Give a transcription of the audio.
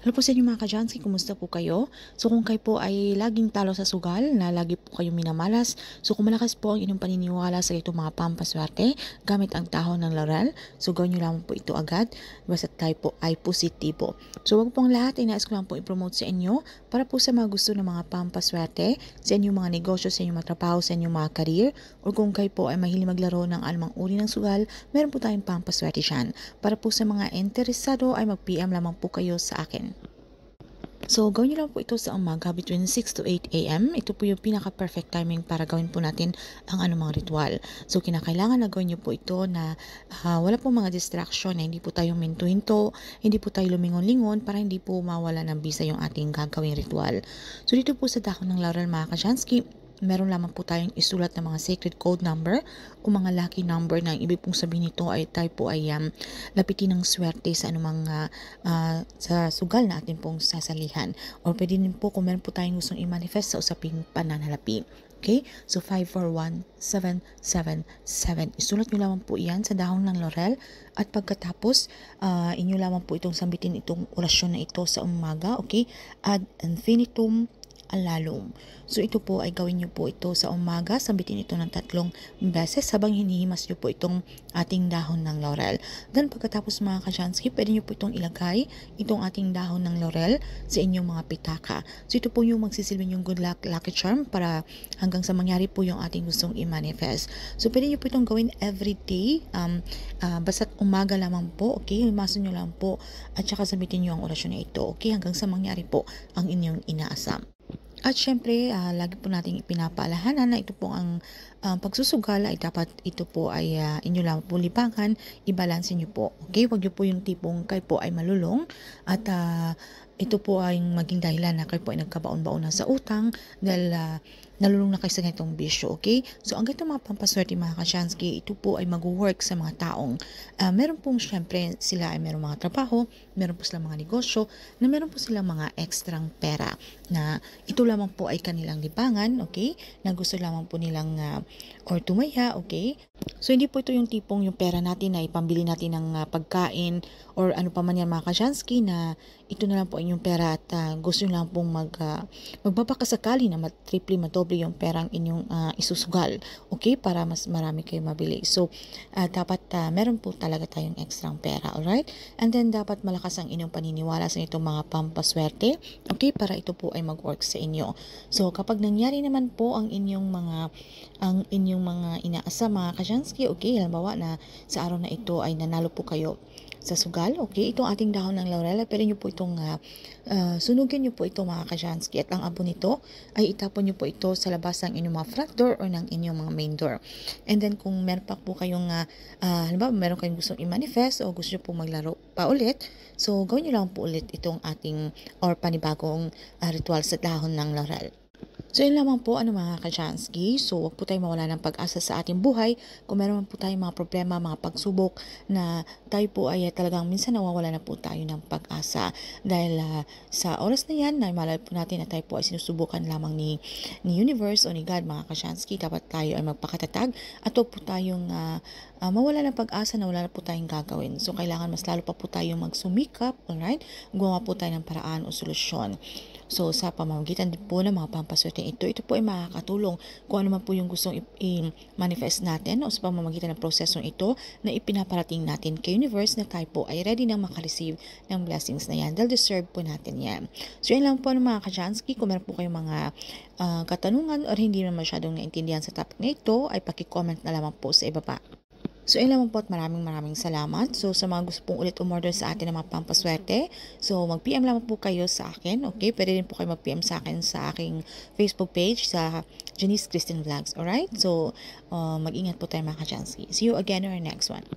Hello po sa inyo mga ka-Janski, kumusta po kayo? So kung kayo po ay laging talo sa sugal, na lagi po kayong minamalas, so kung malakas po ang inyong paniniwala sa itong mga pampaswerte, gamit ang tahon ng laurel, so gawin nyo lang po ito agad, basta tayo po ay positibo. So wag pong lahat, inais ko lang po i-promote sa inyo, para po sa mga gusto ng mga pampaswerte, sa inyong mga negosyo, sa inyong mga trabaho, sa inyong mga career, o kung kayo po ay mahilig maglaro ng anumang uri ng sugal, meron po tayong pampaswerte dyan. Para po sa mga interesado ay mag-PM lamang po kayo sa akin. So, gawin niyo lang po ito sa umaga between 6 to 8 a.m. Ito po yung pinaka-perfect timing para gawin po natin ang anumang ritual. So, kinakailangan na gawin niyo po ito na wala po mga distraction, na hindi po tayo minto-hinto, hindi po tayo lumingon-lingon para hindi po mawala ng bisa yung ating gagawing ritual. So, dito po sa dahon ng laurel mga Kashansky, meron lamang po tayong isulat ng mga sacred code number o mga lucky number na ibig pong sabihin nito ay tayo po ay lapitin ng swerte sa anumang sa sugal na atin pong sasalihan. Or pwede din po kung meron po tayong gustong i-manifest sa usaping pananalapi. Okay? So 541777. Isulat nyo lamang po iyan sa dahon ng laurel at pagkatapos inyo lamang po itong sambitin itong orasyon na ito sa umaga. Okay? Ad infinitum alalum. So ito po ay gawin nyo po ito sa umaga, sambitin ito ng 3 beses habang hinihimas nyo po itong ating dahon ng laurel. Then pagkatapos mga Kashansky, pwede nyo po itong ilagay, itong ating dahon ng laurel sa inyong mga pitaka. So ito po yung magsisilbi yung good luck lucky charm para hanggang sa mangyari po yung ating gustong i-manifest. So pwede nyo po itong gawin every day, basta't umaga lamang po, okay? Himasan nyo lang po at saka sabitin nyo ang orasyon na ito, okay? Hanggang sa mangyari po ang inyong inaasam. At syempre, lagi po nating ipinapaalahanan na ito po ang pagsusugal ay dapat ito po ay inyo lang po libangan, ibalansin nyo po. Okay, wag nyo po yung tipong kayo po ay malulong at ito po ay maging dahilan na kayo po ay nagkabaon-baon na sa utang dahil nalulung na kayo sa ganitong bisyo. Okay, so ang ganitong mga pampaswerte mga Kashansky, ito po ay mag-work sa mga taong meron pong syempre sila ay meron mga trabaho, meron po silang mga negosyo, na meron po silang mga ekstrang pera na ito lamang po ay kanilang libangan, okay? Na gusto lamang po nilang or tumaya, okay? So hindi po ito yung tipong yung pera natin na ipambili natin ng pagkain or ano pa man yan mga Kashansky, na ito na lang po inyong pera at gusto nyo lang pong magbabakasakali na triple madoble yung perang inyong isusugal, okay? Para mas marami kayo mabili. So dapat meron po talaga tayong ekstrang pera, alright? And then dapat malakas ang inyong paniniwala sa itong mga pampaswerte, okay? Para ito po ay mag-work sa inyo. So kapag nangyari naman po ang inyong mga inaasam mga Kashansky, okay, halimbawa na sa araw na ito ay nanalo po kayo sa sugal, okay, itong ating dahon ng laurel, pero nyo po itong sunugin nyo po ito mga Kashansky at ang abo nito ay itapon nyo po ito sa labas ng inyong mga front door or ng inyong mga main door. And then kung meron pa po kayong halimbawa meron kayong gustong i-manifest o gusto nyo po maglaro pa ulit, so gawin nyo lang po ulit itong ating or panibagong ritual sa dahon ng laurel. So yun lamang po mga Kashansky. So huwag po tayong mawala ng pag-asa sa ating buhay. Kung meron po tayong mga problema, mga pagsubok na tayo po ay talagang minsan nawawala na po tayo ng pag-asa. Dahil sa oras na yan, na malay po natin na tayo po ay sinusubukan lamang ni universe o ni God mga Kashansky. Dapat tayo ay magpakatatag at huwag po tayong mawala ng pag-asa na wala na po tayong gagawin. So kailangan mas lalo pa po tayong magsumikap, alright? Gumawa po tayo ng paraan o solusyon. So sa pamamagitan din po ng mga pampaswerte ito po ay makakatulong kung ano man po yung gustong i-manifest natin o sa pamamagitan ng prosesong ito na ipinaparating natin kay universe na tayo po ay ready nang makareceive ng blessings na yan dahil deserve po natin yan. So yun lang po mga Kashansky. Kung meron po kayong mga katanungan or hindi na masyadong naintindihan sa topic na ito ay paki-comment na lamang po sa ibaba. So, yun lamang po at maraming salamat. So, sa mga gusto pong ulit umorder sa atin ng mga pampaswerte, so mag-PM lamang po kayo sa akin, okay? Pwede rin po kayo mag-PM sa akin sa aking Facebook page, sa Janice Christian Vlogs, alright? So, mag-ingat po tayo mga Kashansky. See you again in our next one.